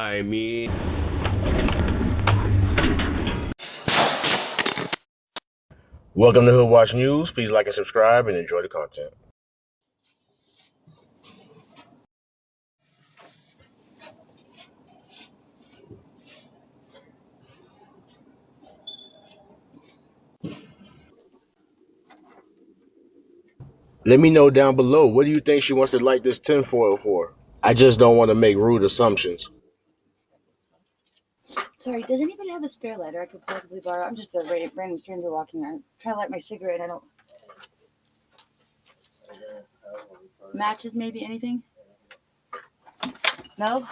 I mean... Welcome to Hood Watch News. Please like and subscribe and enjoy the content. Let me know down below, what do you think she wants to light this tinfoil for? I just don't want to make rude assumptions. Sorry, does anybody have a spare lighter I could possibly borrow? I'm just a random stranger walking around. Trying to light my cigarette. I don't. Matches, maybe? Anything? No?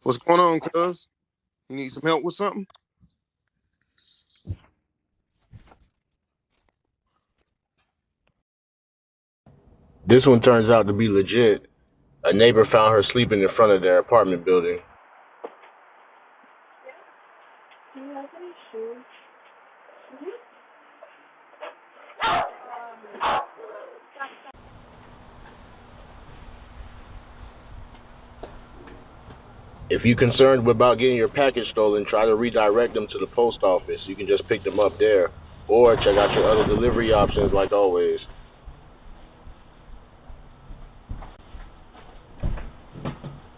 What's going on, cuz? You need some help with something? This one turns out to be legit. A neighbor found her sleeping in front of their apartment building. Do you have any shoes? If you're concerned about getting your package stolen, try to redirect them to the post office. You can just pick them up there. Or check out your other delivery options like always.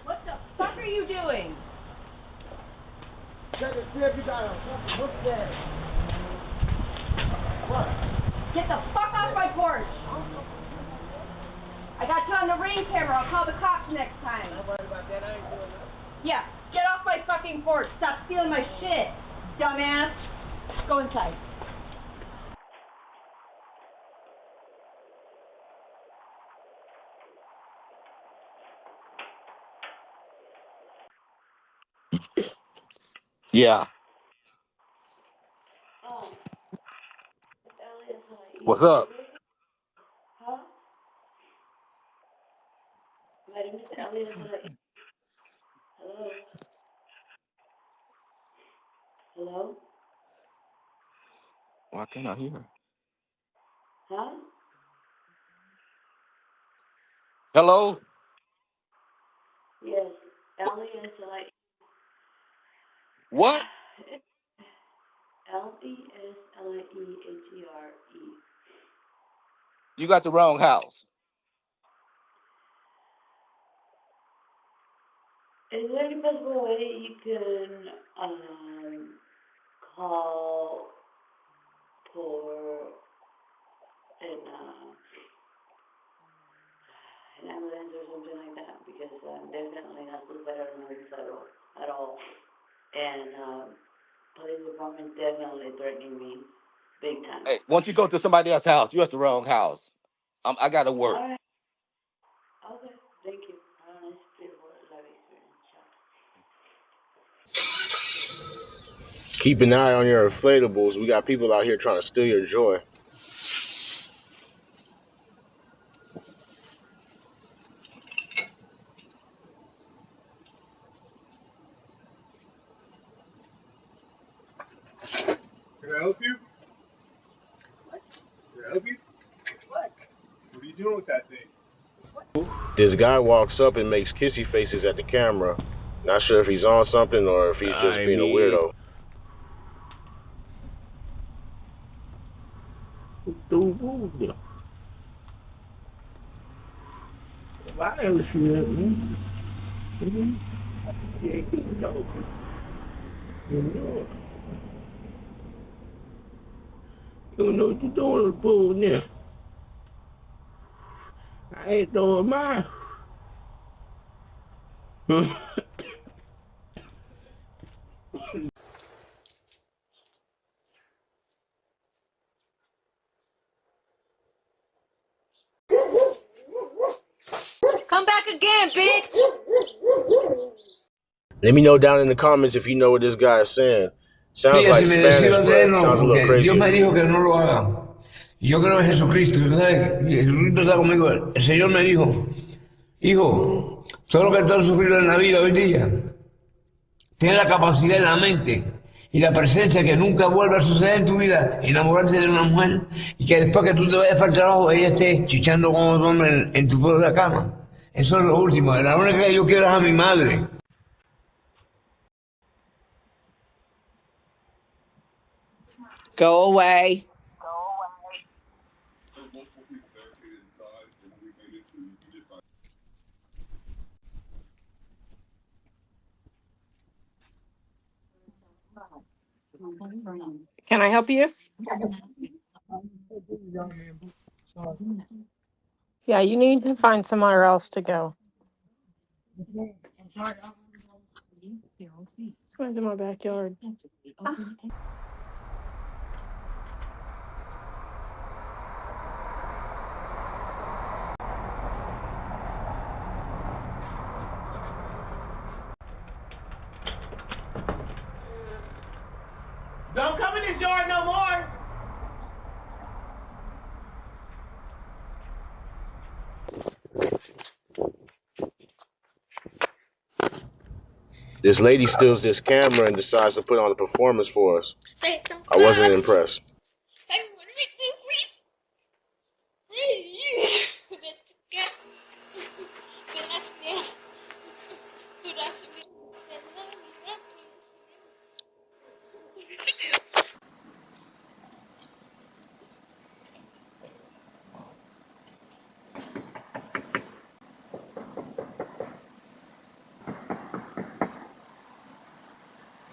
What the fuck are you doing? Check to see if you got a look there. What? Get the fuck off my porch! I got you on the ring camera. I'll call the cops next time. Don't worry about that. I ain't doing that. Yeah, get off my fucking porch. Stop stealing my shit, dumbass. Go inside. Yeah. What's up? Huh? My name is Elliot. Hello? Hello? Why can't I hear her? Huh? Hello? Yes. Elliot, like... What? L-E-S-L-I-E-H-E-R-E. You got the wrong house. Is there any possible way you can, call for an ambulance or something like that? Because I'm definitely not suicidal at all. And, police department definitely threatening me big time. Hey, once you go to somebody else's house, you at the wrong house. I gotta work. All right. Okay. Thank you. Have a nice, beautiful life experience. Ciao. Keep an eye on your inflatables. We got people out here trying to steal your joy. Can I help you? What? Can I help you? What? What are you doing with that thing? This guy walks up and makes kissy faces at the camera. Not sure if he's on something or if he's just being a weirdo. I never see that, man. Yeah, keep talking. You don't know what you're doing on the pool now. I ain't throwing mine. Come back again, bitch! Let me know down in the comments if you know what this guy is saying. Sounds Mira, like si me Spanish, decido but leerlo, sounds a little porque Dios crazy to me dijo me. que no lo haga. Y yo creo en Jesucristo, ¿sabes? Y Jesucristo está conmigo. El Señor me dijo, hijo, todo lo que tú has sufrido en la vida hoy día, tienes la capacidad en la mente y la presencia que nunca vuelva a suceder en tu vida, enamorarse de una mujer y que después que tú te vayas para el trabajo, ella esté chichando con otro hombre en tu propia cama. Eso es lo último. La única que yo quiero es a mi madre. Go away. Can I help you? Yeah, you need to find somewhere else to go. Let's go into my backyard. Don't come in this yard no more. This lady steals this camera and decides to put on a performance for us. I wasn't impressed.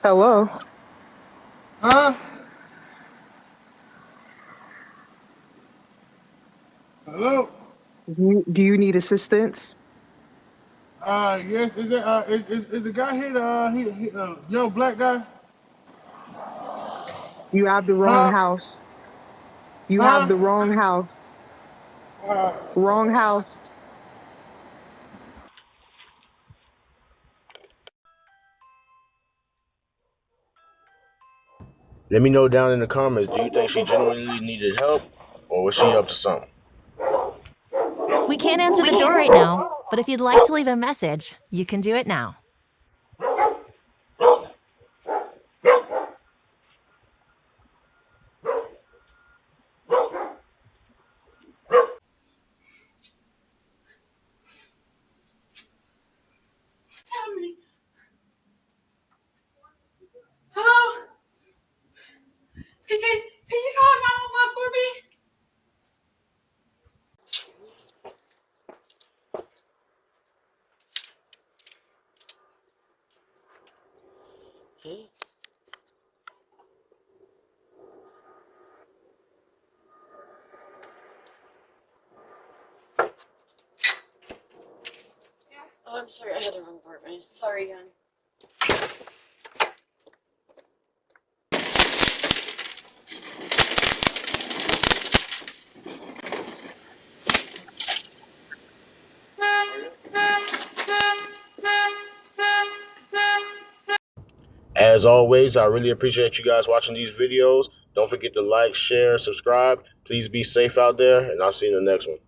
Hello. Huh? Hello? Do you need assistance? Yes. Is it is the guy here the young black guy? You have the wrong Huh? house. You have Huh? the wrong house. Wrong house. Let me know down in the comments, do you think she genuinely needed help or was she up to something? We can't answer the door right now, but if you'd like to leave a message, you can do it now. Hello? Can you call 911 for me? Oh, I'm sorry. I had the wrong apartment. Sorry, again. As always, I really appreciate you guys watching these videos. Don't forget to like, share, subscribe. Please be safe out there, and I'll see you in the next one.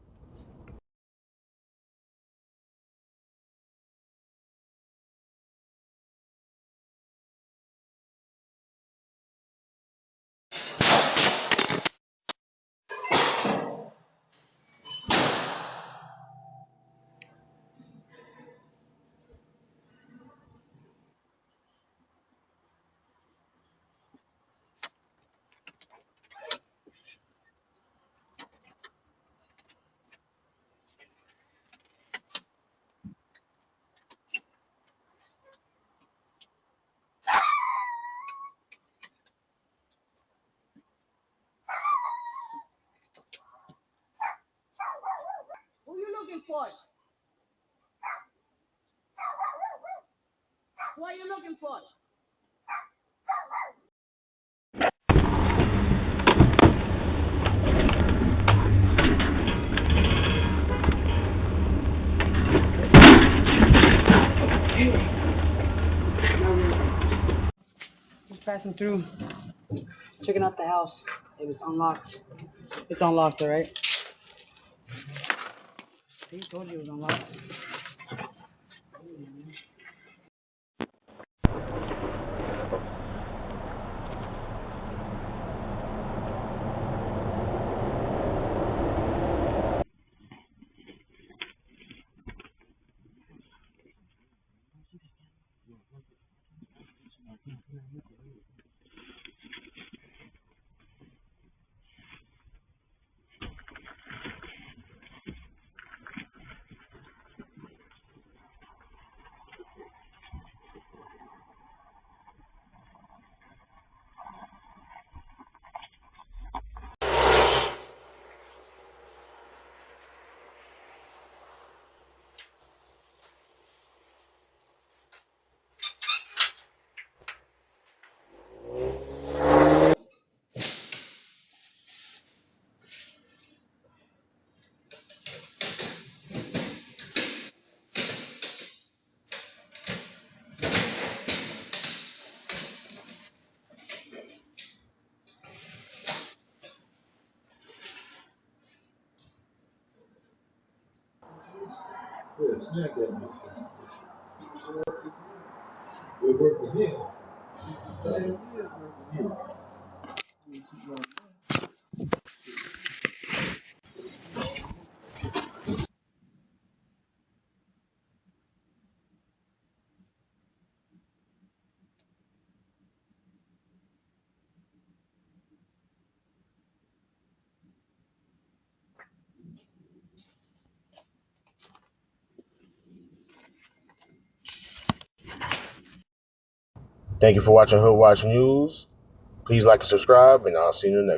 Who you looking for? Who are you looking for? Just passing through, checking out the house. It was unlocked. It's unlocked, all right? He told you it was unlocked. Yeah, snack that motherfucker. We're working here. Yeah, yeah. Thank you for watching Hood Watch News. Please like and subscribe, and I'll see you in the next one.